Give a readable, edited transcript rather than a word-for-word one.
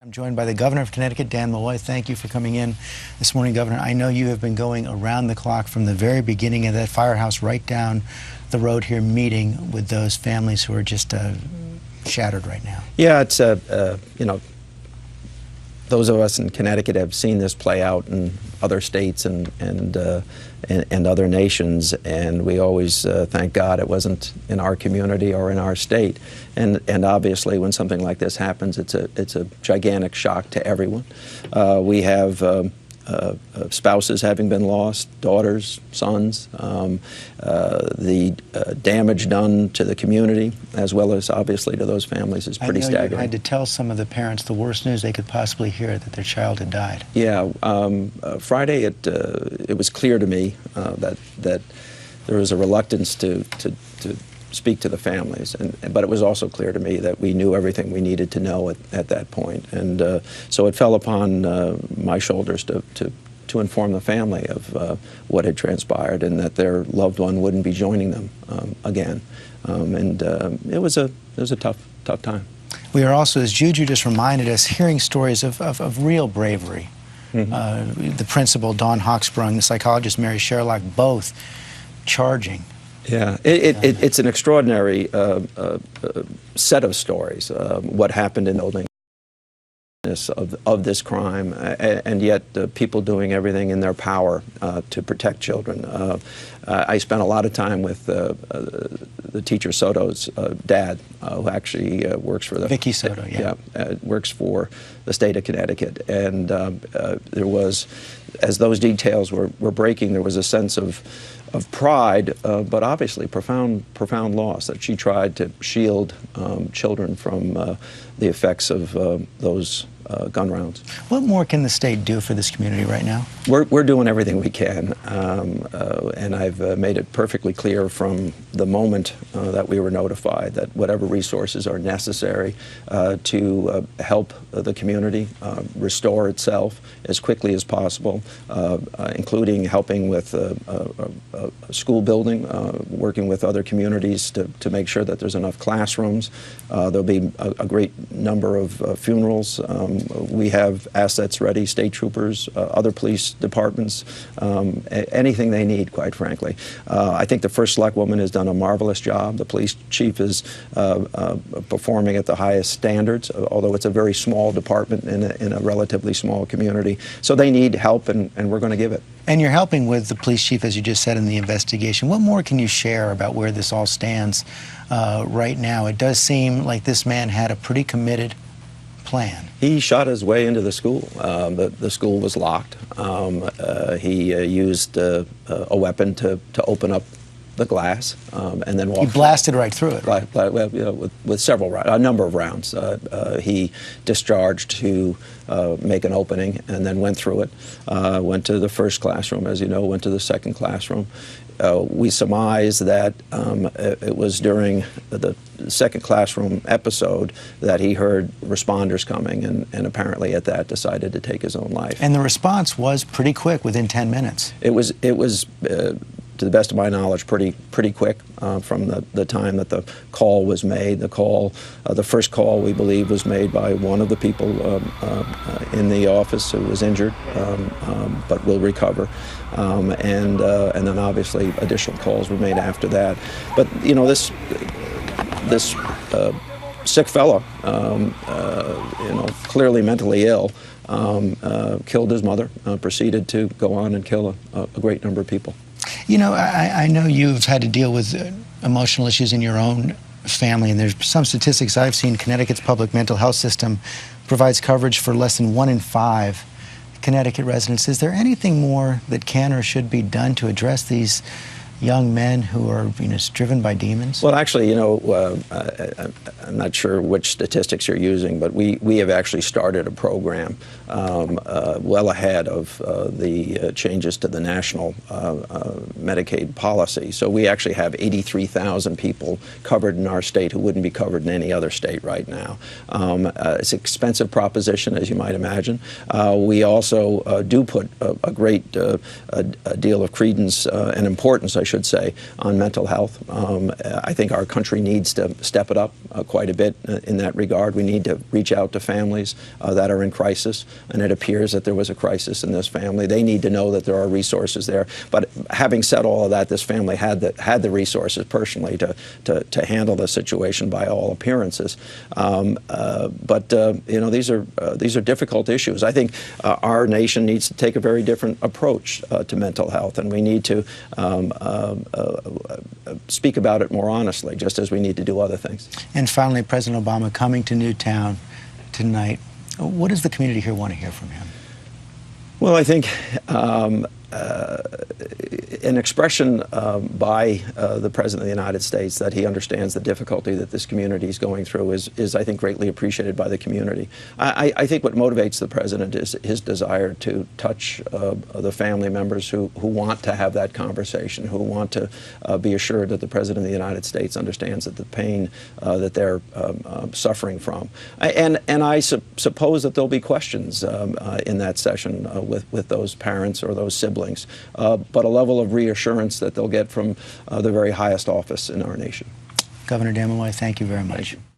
I'm joined by the Governor of Connecticut, Dan Malloy. Thank you for coming in this morning, Governor. I know you have been going around the clock from the very beginning of that firehouse right down the road here, meeting with those families who are just shattered right now. Yeah, it's you know, those of us in Connecticut have seen this play out in other states and other nations, and we always thank God it wasn't in our community or in our state. And obviously, when something like this happens, it's a gigantic shock to everyone. We have spouses having been lost, daughters, sons, the damage done to the community, as well as obviously to those families, is pretty staggering. I know you had to tell some of the parents the worst news they could possibly hear, that their child had died. Yeah, Friday it was clear to me that there was a reluctance to speak to the families, but it was also clear to me that we knew everything we needed to know at that point, and so it fell upon my shoulders to inform the family of what had transpired and that their loved one wouldn't be joining them again, and it was a tough time. We are also, as Juju just reminded us, hearing stories of real bravery. Mm-hmm. The principal, Dawn Hawksprung, the psychologist, Mary Sherlock, both charging. Yeah, it's an extraordinary set of stories, what happened in the building of this crime, and yet people doing everything in their power to protect children. I spent a lot of time with the teacher Soto's dad, who actually works for the... Vicky Soto, yeah. Works for the state of Connecticut. And there was, as those details were breaking, there was a sense of pride, but obviously profound loss, that she tried to shield children from the effects of those gun rounds. What more can the state do for this community right now? We're doing everything we can, and I've made it perfectly clear from the moment that we were notified that whatever resources are necessary to help the community restore itself as quickly as possible, including helping with school building, working with other communities to make sure that there's enough classrooms. There'll be a great number of funerals. We have assets ready, state troopers, other police departments, anything they need, quite frankly. I think the first select woman has done a marvelous job. The police chief is performing at the highest standards, although it's a very small department in a relatively small community. So they need help, and we're going to give it. And you're helping with the police chief, as you just said, in the investigation. What more can you share about where this all stands right now? It does seem like this man had a pretty committed plan. He shot his way into the school. The school was locked. He used a weapon to open up the glass and then walked. He blasted right through it. Right, with several rounds, a number of rounds. He discharged to make an opening and then went through it. Went to the first classroom, as you know, went to the second classroom. We surmise that it was during the second classroom episode that he heard responders coming, and apparently at that decided to take his own life. And the response was pretty quick, within 10 minutes. It was to the best of my knowledge, pretty quick from the time that the call was made. The first call, we believe, was made by one of the people in the office who was injured, but will recover. And then obviously additional calls were made after that. But you know, this sick fellow, you know, clearly mentally ill, killed his mother, proceeded to go on and kill a great number of people. You know, I know you've had to deal with emotional issues in your own family, and there's some statistics I've seen. Connecticut's public mental health system provides coverage for less than 1 in 5 Connecticut residents. Is there anything more that can or should be done to address these young men who are, you know, driven by demons? Well, actually, you know, I'm not sure which statistics you're using, but we have actually started a program well ahead of the changes to the national Medicaid policy. So we actually have 83,000 people covered in our state who wouldn't be covered in any other state right now. It's an expensive proposition, as you might imagine. We also do put a great deal of credence and importance, I should say, on mental health. I think our country needs to step it up quite a bit in that regard. We need to reach out to families that are in crisis, and it appears that there was a crisis in this family. They need to know that there are resources there. But having said all of that, this family had the resources personally to handle the situation by all appearances. But you know, these are difficult issues. I think our nation needs to take a very different approach to mental health, and we need to speak about it more honestly, just as we need to do other things. And finally, President Obama coming to Newtown tonight. What does the community here want to hear from him? Well, I think an expression by the President of the United States that he understands the difficulty that this community is going through is I think, greatly appreciated by the community. I think what motivates the President is his desire to touch the family members who want to have that conversation, who want to be assured that the President of the United States understands that the pain that they're suffering from. And I suppose that there'll be questions in that session with those parents or those siblings, but a level of reassurance that they'll get from the very highest office in our nation. Governor Dan Malloy, thank you very much. Thank you.